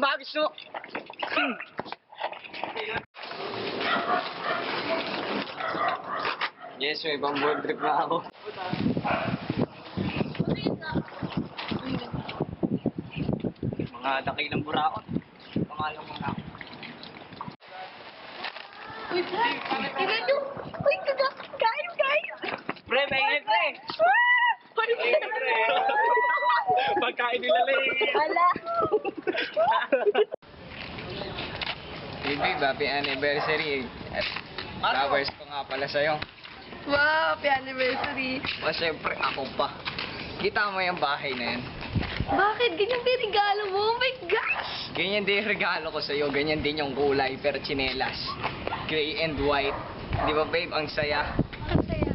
bagis, no? Yes, may ibang board trip na ako. Mga dakilang buraot. Pangalang mga ako. Uy, tignan nyo. Uy, kain, kain. Pre, may pre! Pagkain nila lang. Hala. Baby, happy anniversary. Flowers ko nga pala sa'yo. Wow, happy anniversary. Siyempre, ako pa. Kita mo yung bahay na yan. Bakit ganyan din regalo mo? Oh my gosh! Ganyan din yung regalo ko sa'yo. Ganyan din yung kulay, pero chinelas. Gray and white. Di ba, babe? Ang saya. Ang saya.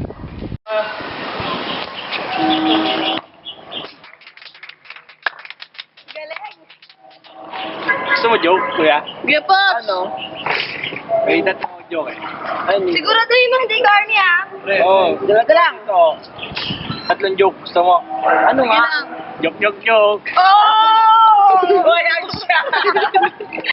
Galing. Gusto mo joke, kuya? Gepos! Ano? May tatlong joke eh. Siguraduhin mo hindi corny ah. Oo. Dalaga lang. Oo. Tatlong joke. Gusto mo? Ano Sige nga? lang. Joke, joke, joke. Oh! Wala siya!